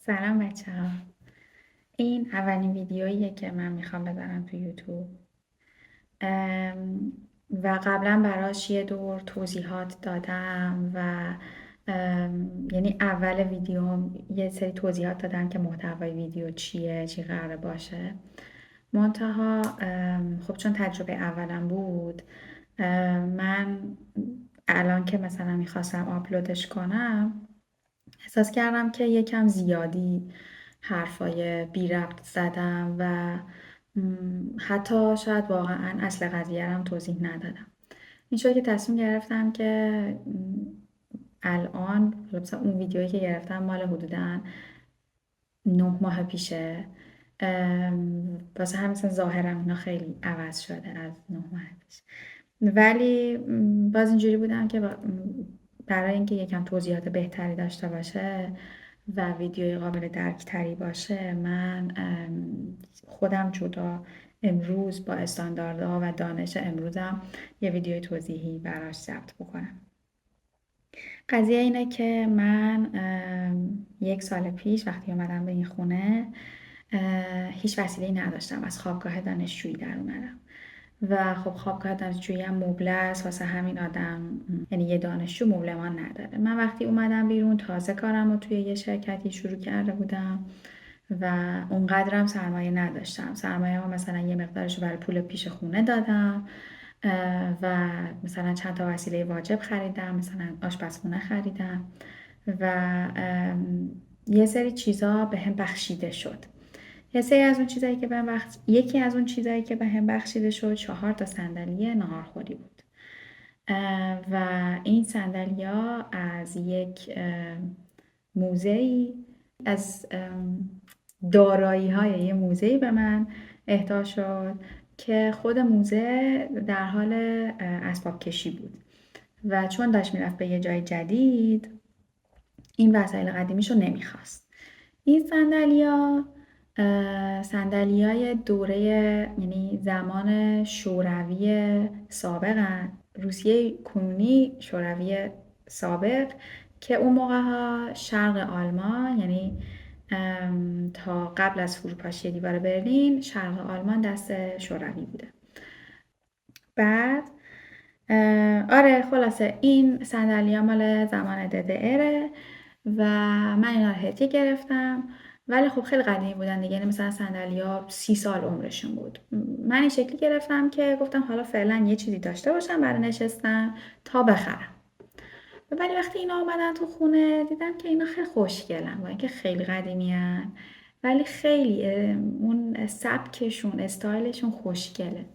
سلام بچه ها. این اولین ویدیوییه که من میخوام بذارم تو یوتیوب و قبلا براش یه دور توضیحات دادم و یعنی اول ویدیو یه سری توضیحات دادم که محتوای ویدیو چیه، چی قراره باشه. منتها خب چون تجربه اولم بود، من الان که مثلا میخواستم آپلودش کنم احساس کردم که یکم زیادی حرفای بی ربط زدم و حتی شاید واقعا اصل قضیه رو هم توضیح ندادم. این شد که تصمیم گرفتم که الان مثلا اون ویدیویی که گرفتم مال حدوداً 9 ماه پیشه. واسه همین مثلا ظاهرم اینا خیلی عوض شده از 9 ماه پیش، ولی باز اینجوری بودم که برای اینکه یکم توضیحات بهتری داشته باشه و ویدیوی قابل درک تری باشه، من خودم جدا امروز با استانداردها و دانش امروزم یه ویدیوی توضیحی براش ضبط بکنم. قضیه اینه که من 1 سال پیش وقتی اومدم به این خونه هیچ وسیله‌ای نداشتم، از خوابگاه دانشجویی در اومدم و خب خوابگاه دانشجویی هم مبله است، واسه همین آدم یعنی یه دانشجو مبلمان نداره. من وقتی اومدم بیرون تازه کارم رو توی یه شرکتی شروع کرده بودم و اونقدرم سرمایه نداشتم. سرمایه ها مثلا یه مقدارش رو برای پول پیش خونه دادم و مثلا چند تا وسیله واجب خریدم، مثلا آشپزخونه خریدم و یه سری چیزا به هم بخشیده شد. یکی از اون چیزایی که به هم بخشیده شد 4 تا صندلی ناهارخوری بود و این صندلیا از یک موزه‌ای، از دارایی های یه موزه‌ای به من اهدا شد که خود موزه در حال اسباب کشی بود و چون داشت میرفت به یه جای جدید این وسایل قدیمیشو نمیخواست. این صندلیای دوره، یعنی زمان شوروی سابقن، روسیه کنونی شوروی سابق، که اون موقع ها شرق آلمان، یعنی تا قبل از فروپاشی دیوار برلین، شرق آلمان دست شوروی بوده. بعد آره خلاصه این صندلی مال زمان DDR و من اینا رو هدیه گرفتم، ولی خب خیلی قدیمی بودن دیگه، یعنی مثلا صندلی‌ها 30 سال عمرشون بود. من این شکلی گرفتم که گفتم حالا فعلا یه چیزی داشته باشم برای نشستن تا بخرم. ولی وقتی اینا اومدن تو خونه دیدم که اینا خیلی خوشگلن، با اینکه خیلی قدیمی هن، ولی خیلی اون سبکشون، استایلشون خوشگله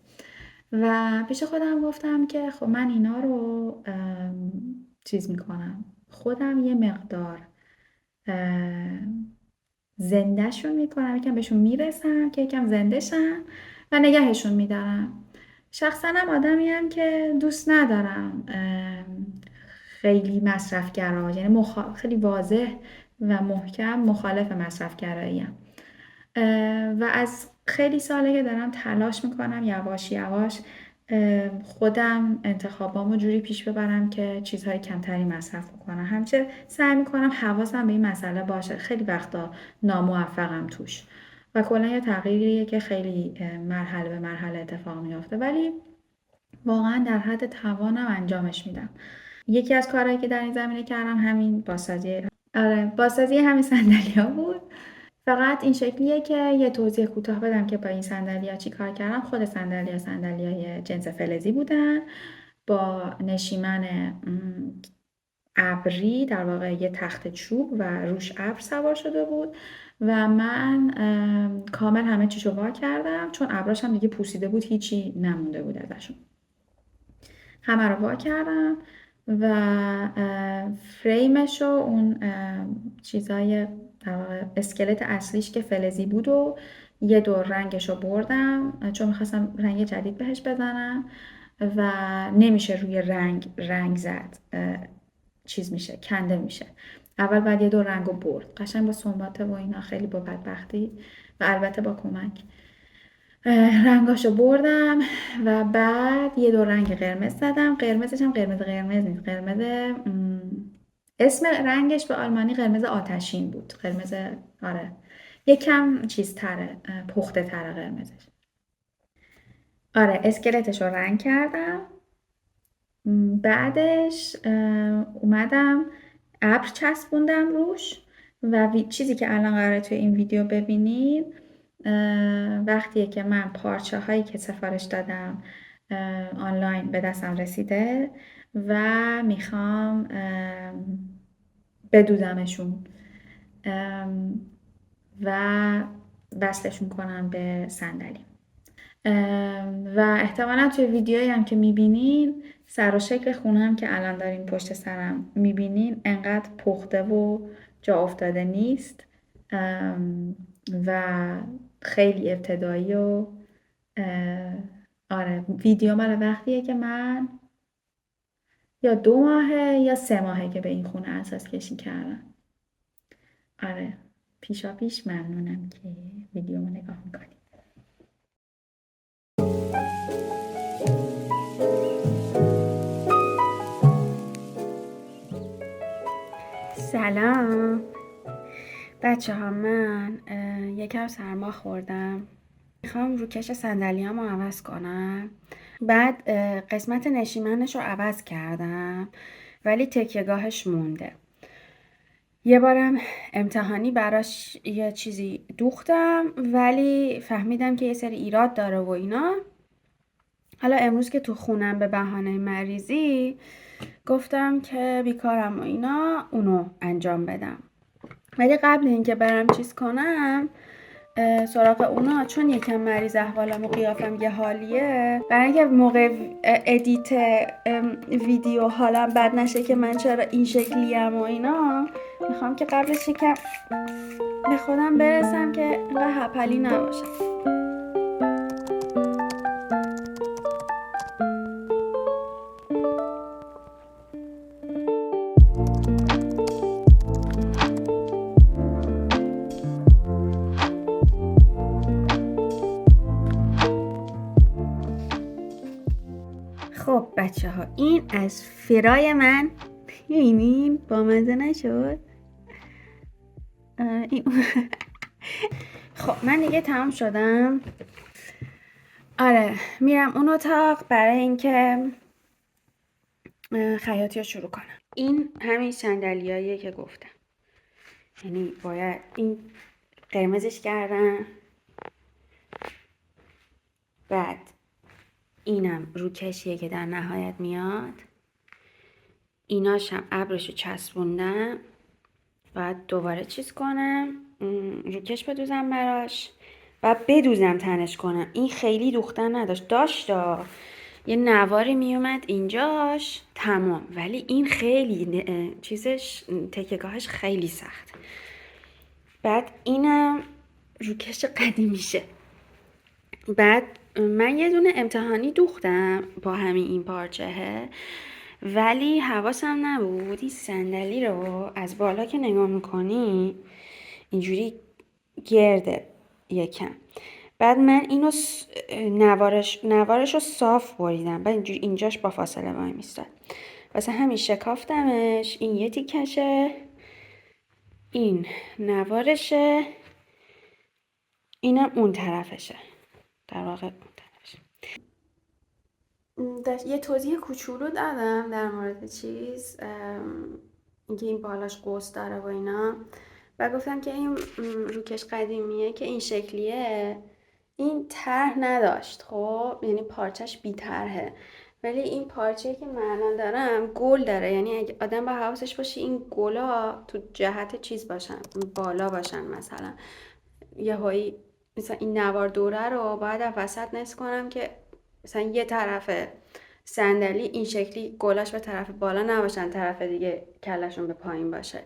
و پیش خودم گفتم که خب من اینا رو چیز میکنم، خودم یه مقدار زندهشون میکنم، یکم بهشون میرسم که یکم زنده شن و نگهشون میدارم. شخصا هم آدمیم که دوست ندارم خیلی مصرفگرا، یعنی خیلی واضح و محکم مخالف مصرفگراییم و از خیلی ساله که دارم تلاش میکنم یواش یواش خودم انتخابامو جوری پیش ببرم که چیزهای کمتری مصرف کنم. همیشه سعی میکنم حواسم به این مسئله باشه. خیلی وقتا ناموفقم توش و کلا یه تغییریه که خیلی مرحله به مرحله اتفاق میافته، ولی واقعا در حد توانم انجامش میدم. یکی از کارهایی که در این زمینه کردم همین بازسازی همین صندلی‌ها بود. فقط این شکلیه که یه توضیح کوتاه بدم که با این صندلی‌ها چی کار کردم. خود صندلی‌های جنس فلزی بودن با نشیمن ابری، در واقع یه تخت چوب و روش ابر سوار شده بود و من کامل همه چیشو وا کردم، چون ابراش هم دیگه پوسیده بود، هیچی نمونده بود ازشون. همه رو وا کردم و فریمش و اون چیزای در واقع اسکلت اصلیش که فلزی بود و یه دور رنگش رو بردم، چون میخواستم رنگ جدید بهش بزنم و نمیشه روی رنگ زد، چیز میشه، کنده میشه. اول باید یه دور رنگ رو برد قشنگ با سنباته و اینا، خیلی با بدبختی و البته با کمک رنگاشو بردم و بعد یه دور رنگ قرمز زدم. قرمزش هم قرمز نیست، قرمز اسم رنگش به آلمانی قرمز آتشین بود. قرمز، آره، یکم چیز تره، پخته تره قرمزش. آره، اسکلتش رو رنگ کردم. بعدش اومدم ابر چسبوندم روش و چیزی که الان قراره توی این ویدیو ببینید وقتیه که من پارچه هایی که سفارش دادم آنلاین به دستم رسیده و میخوام بدوزمشون و وصلشون کنم به صندلی. و احتمالا توی ویدیویی هم که میبینین سر و شکل خونه هم که الان دارین پشت سرم میبینین انقدر پخته و جا افتاده نیست و خیلی ابتدایی و آره، ویدیو مال وقتیه که من یا 2 ماهه یا 3 ماهه که به این خونه اساس کشی کردم. آره، پیشا پیش ممنونم که ویدیومو نگاه میکنید. سلام بچه ها، من یکم سرما خوردم، میخوام روکش صندلیامو عوض کنم. بعد قسمت نشیمنش رو عوض کردم ولی تکیهگاهش مونده. یه بارم امتحانی براش یه چیزی دوختم ولی فهمیدم که یه سری ایراد داره و اینا. حالا امروز که تو خونم به بهانه مریضی گفتم که بیکارم و اینا اونو انجام بدم. ولی قبل اینکه برم چیز کنم سراغ اونا، چون یکم مریض احوالم و قیافم یه حالیه، برای اینکه موقع ادیت ویدیو حالم بد نشه که من چرا این شکلیم و اینا، میخوام که قبلش یکم به خودم برسم که اینقدر هپلی نباشم. خب بچه ها، این از فرای من، این با مزه نشد. خب من دیگه تمام شدم. آره، میرم اون اتاق برای اینکه خیاطی رو شروع کنم. این همین صندلیاییه که گفتم، یعنی باید این قرمزش کردم، بعد اینم روکشیه که در نهایت میاد، ایناشم ابرشو چسبوندم، بعد دوباره چیز کنم، روکش بدوزم براش و بدوزم تنش کنم. این خیلی دوختن نداشت، داشتا یه نواری میومد اینجاش تمام، ولی این خیلی چیزش تکیهگاهش خیلی سخت. بعد اینم روکش قدیمیشه. بعد من یه دونه امتحانی دوختم با همین این پارچهه، ولی حواسم نبود این صندلی رو از بالا که نگاه میکنی اینجوری گرده یکم. بعد من اینو نوارش رو صاف بریدم، بعد اینجوری اینجاش با فاصله وای میستاد، واسه همین شکافتمش. این یه تیکشه، این نوارشه، اینم اون طرفشه، در واقع اون طرفشه. یه توضیح کوچولو دادم در مورد چیز، اینکه این بالاش قوس داره و اینا، و گفتم که این روکش قدیمیه که این شکلیه، این طرح نداشت. خب یعنی پارچش بی طرحه، ولی این پارچه که من الان دارم گل داره، یعنی اگه آدم با حواسش باشه این گلا تو جهت چیز باشن، بالا باشن، مثلا یه هایی مثلا این نوار دوره رو باید از وسط نصف کنم که مثلا یه طرف صندلی این شکلی گلاش به طرف بالا نباشن، طرف دیگه کلشون به پایین باشه.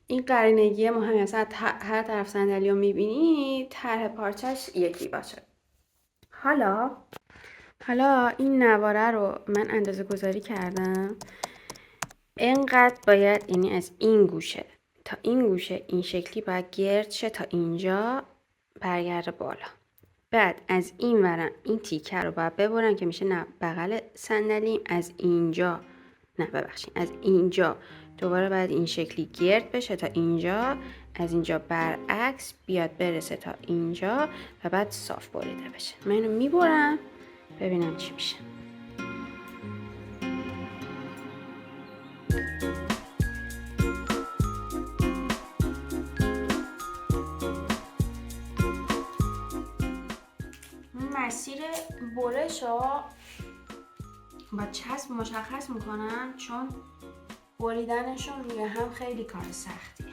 این قرینگی مهمی است. هر طرف صندلی رو میبینی طرح پارچش یکی باشه. حالا این نواره رو من اندازه گذاری کردم، اینقدر باید، یعنی از این گوشه تا این گوشه این شکلی باید گرد شه تا اینجا برگرده بالا. بعد از این ورم این تیکه رو باید ببرم که میشه بغل صندلیم، از اینجا از اینجا دوباره باید این شکلی گرد بشه تا اینجا، از اینجا برعکس بیاد برسه تا اینجا و بعد صاف بریده بشه. من اینو میبرم ببینم چی میشه. مسیر برش رو با چسب مشخص میکنم چون بریدنشون روی هم خیلی کار سختیه.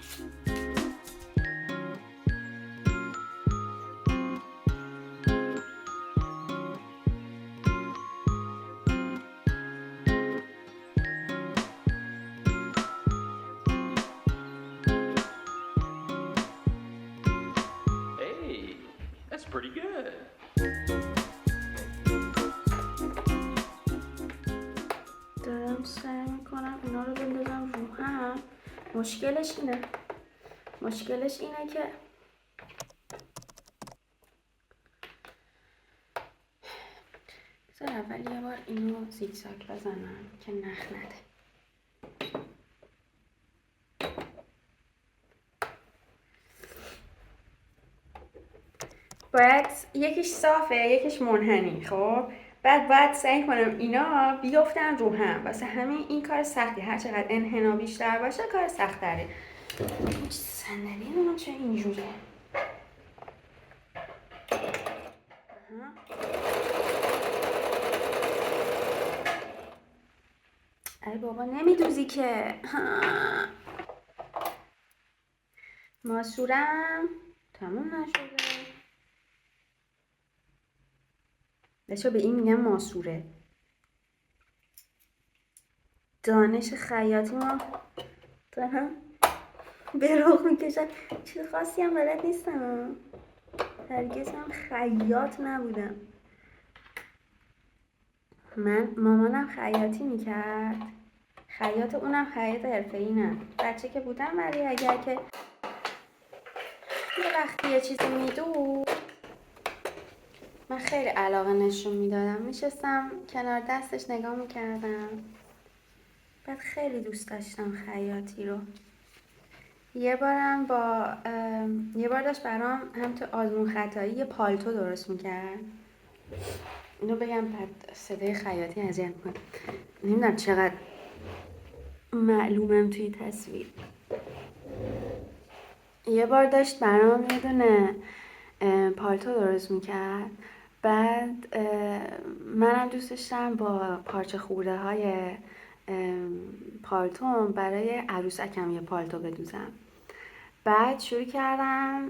Hey, that's pretty good. دارم سعی میکنم اینا رو بندازم رو هم. مشکلش اینه که بذار اول یه بار اینو زیگزاگ بزنم که نخ نده. باید یکیش صافه یکیش منحنی. خب بعد باید سعی کنم اینا بیفتن رو هم، واسه همین این کار سختی. هر چقدر انحنا بیشتر باشه کار سخت‌تره. این صندلی من چه اینجوریه؟ ای بابا نمیدوزی که. ماسورم تموم نشده. بچه به این میگم ماسوره. دانش خیاطی ما دارم به رخ میکشم. چیز خاصی هم بلد نیستم. هرگز هم خیاط نبودم. مامانم خیاطی میکرد. خیاط اونم خیاط حرفه‌ای نه. بچه که بودم ولی اگر که یه وقتی یه چیزی میدود من خیلی علاقه نشون میدادم. میشستم کنار دستش نگاه میکردم. بعد خیلی دوست داشتم خیاطی رو. یه بار داشت برام هم تو آزمون خطایی یه پالتو درست میکرد. اینو بگم بعد صدای خیاطی اذیت میکنه. نمیدونم چقدر معلومم توی تصویر. یه بار داشت برام یه دونه پالتو درست میکرد. بعد منم دوست داشتم با پارچه خورده های پالتوم برای عروسکم یه پالتو بدوزم. بعد شروع کردم.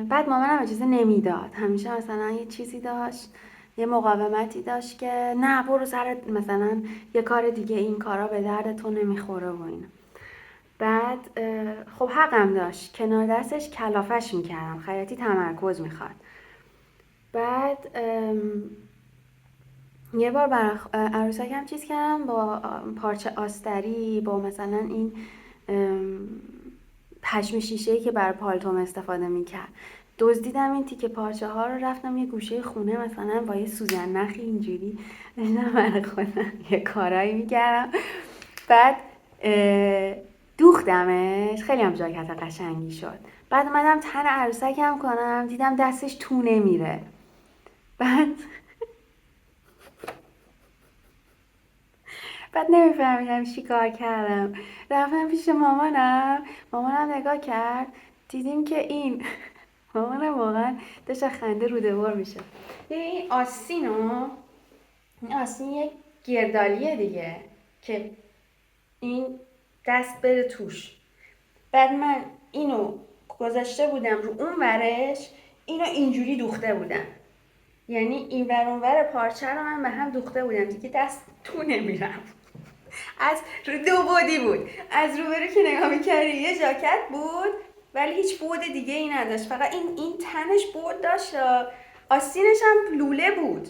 بعد مامانم اجازه نمیداد. همیشه مثلا یه چیزی داشت، یه مقاومتی داشت که نه برو سرت مثلا یه کار دیگه، این کارا به درد تو نمیخوره و اینا. بعد خب حقم داشت. کنار دستش کلافش میکردم. خیاطی تمرکز میخواد. بعد یه بار برای عروسکم چیز کردم با پارچه آستری، با مثلا این پشم شیشه‌ای که برای پالتوم استفاده میکرد. دزدیدم این تیکه پارچه ها رو، رفتم یه گوشه خونه مثلا با یه سوزن نخی اینجوری داشتم برای خودم یه کارایی میکردم. بعد دوختمش. خیلی هم جاکت قشنگی شد. بعد اومدم تن عروسکم کنم، دیدم دستش تو نمیره. بعد نمیفهمیدم چی کار کردم. رفتم پیش مامانم نگاه کرد. دیدیم که این مامانم واقعا داشت خنده روده‌بر میشه. این آستین یک گردالیه دیگه که این دست بره توش. بعد من اینو گذاشته بودم رو اون ورش، اینو اینجوری دوخته بودم. یعنی این ور اون ور پارچه رو من به هم دوخته بودم دیگه، دست تو نمیرم. از دو بعدی بود. از روبرو که نگاه میکردی یه جاکت بود ولی هیچ بعد دیگه ای نداشت. فقط این تنش بعد داشت، آستینش هم لوله بود.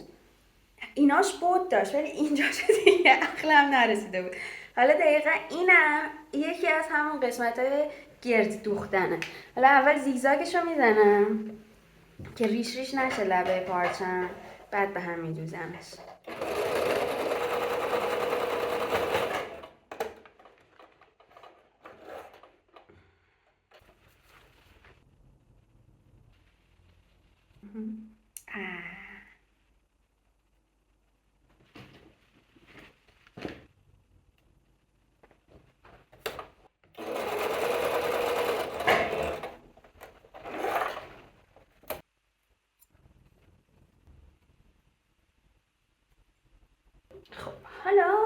ایناش بعد داشت ولی اینجاش دیگه عقلم نرسیده بود. حالا دقیقا اینم یکی از همون قسمت‌های گرد دوختنه. حالا اول زیگزاگشو میزنم که ریش نشه لبه پارچم، بعد به هم میدوزمش. خب حالا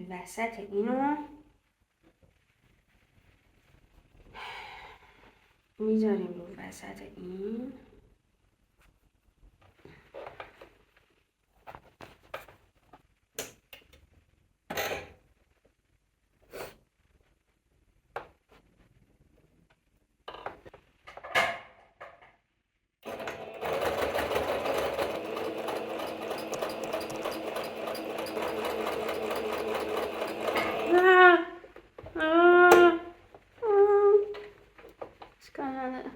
وسط اینو میذاریم رو وسط این. اشکال نداره.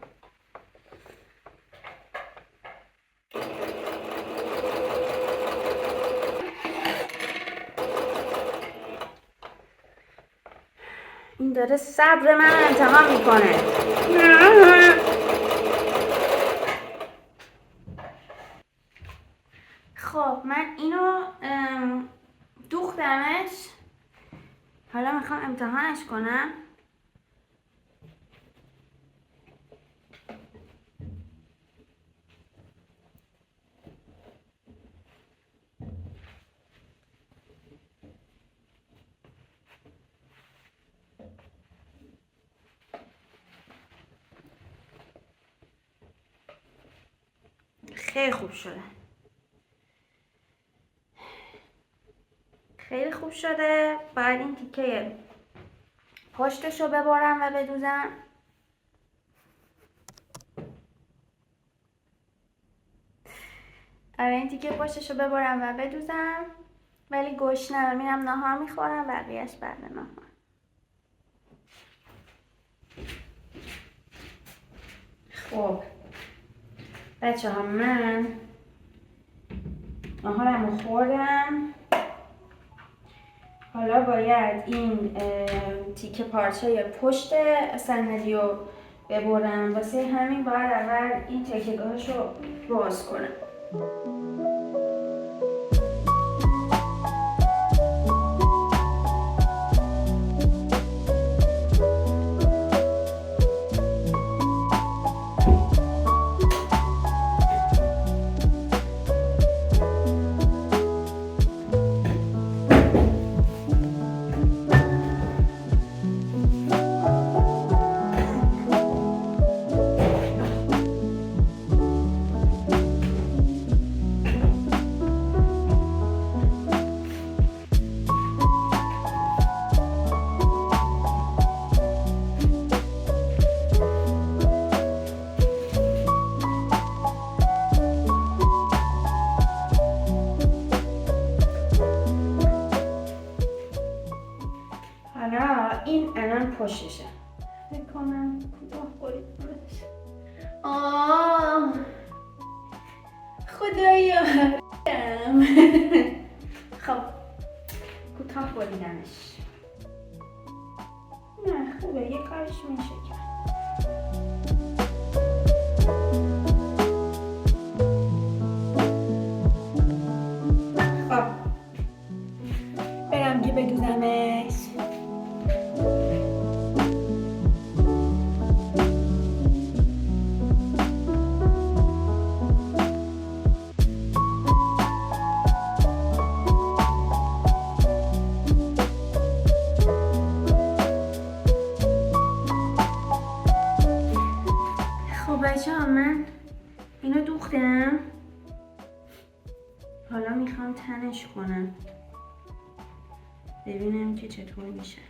این داره صبر من امتحان میکنه. خب من اینو دوختمش، حالا میخوام امتحانش کنم. خیلی خوب شده، خیلی خوب شده. باید این تیکه پشتشو ببرم و بدوزم. آره این تیکه پشتشو ببرم و بدوزم، ولی گشنمه، میرم ناهار میخورم، بقیهش بعد ناهار. خب بچه ها، من ناهارمو خوردم. حالا باید این تیکه پارچه پشت صندلی رو ببرم. واسه همین باید اول این تکه‌گاهش رو باز کنم. این الان پشتشه. فکر کنم کوتاه برید بودش. خدایا خب کوتاه بریدمش. نه خوبه، یه کارش میشه کرد. خب برم که بدوزمش. من اینو دوختم، حالا میخوام تنش کنم ببینم که چطور میشه.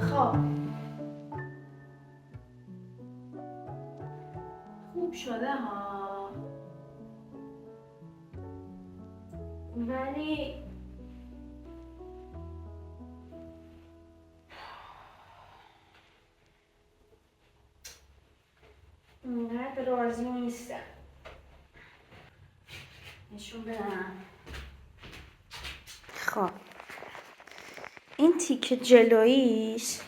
خب خوب شده ها، ولی اینقدر راضی نیستم. نشون بدم. خب این تیکه جلویش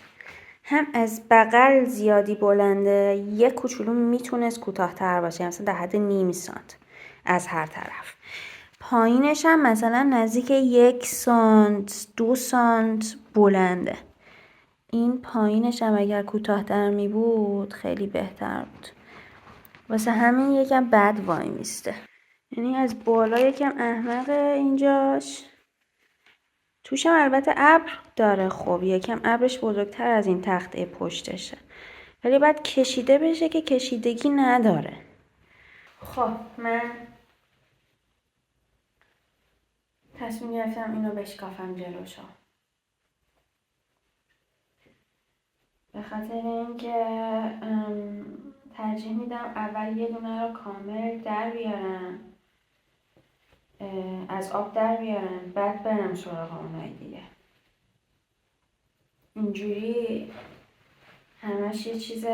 هم از بغل زیادی بلنده، یه کوچولو میتونست کوتاه‌تر باشه، مثلا در حد نیم سانت از هر طرف. پایینش هم مثلا نزدیک 1 سانت 2 سانت بلنده. این پایینش هم اگر کوتاه‌تر می بود خیلی بهتر بود. واسه همین یکم بد وای میسته. یعنی از بالا یکم احمقه اینجاش. توش هم البته ابر داره، خب یکم ابرش بزرگتر از این تخته پشتشه، ولی باید کشیده بشه که کشیدگی نداره. خب من تصمیم گرفتم اینو بشکافم جلوشو، به خاطر اینکه ترجیح میدم اول یه دونه رو کامل در بیارم، از آب در بیارم، بعد برم سراغ اونای دیگه. اینجوری همش یه چیز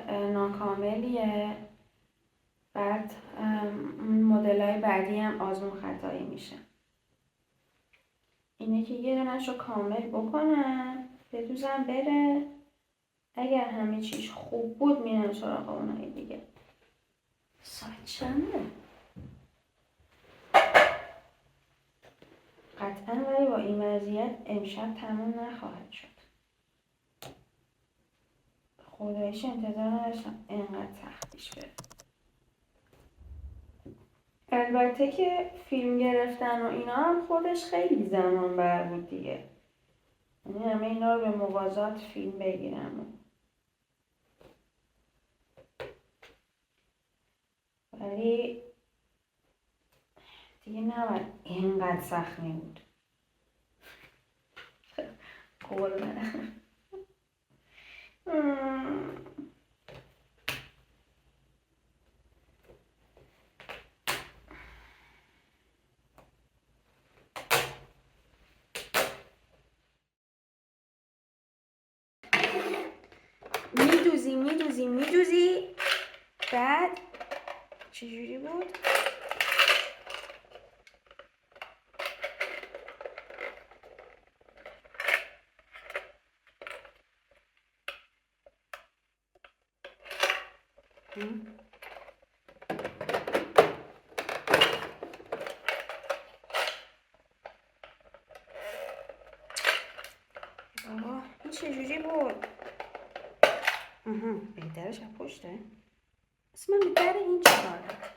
ناکاملیه، بعد مدل‌های بعدی هم آزمون خطایی میشه. اینه که یه دونش رو کامل بکنم، بدوزم بره، اگر همه چیز خوب بود میرم سراغ اونای دیگه. ساعت چنده؟ قطعا ولی با این وضعیت امشب تموم نخواهد شد. خداییش انتظار نداشتم اینقدر سختیش بره. البته که فیلم گرفتن و اینا هم خودش خیلی زمان بر بود دیگه، یعنی همه اینا رو به موازات فیلم بگیرم، ولی دیگه نباید اینقدر سخت می بود. قول بدم. میدوزی بعد چجوری بود؟ بابا این چجوری بود؟ به درش از پشته؟ اصلا من به در این چه کار دارم؟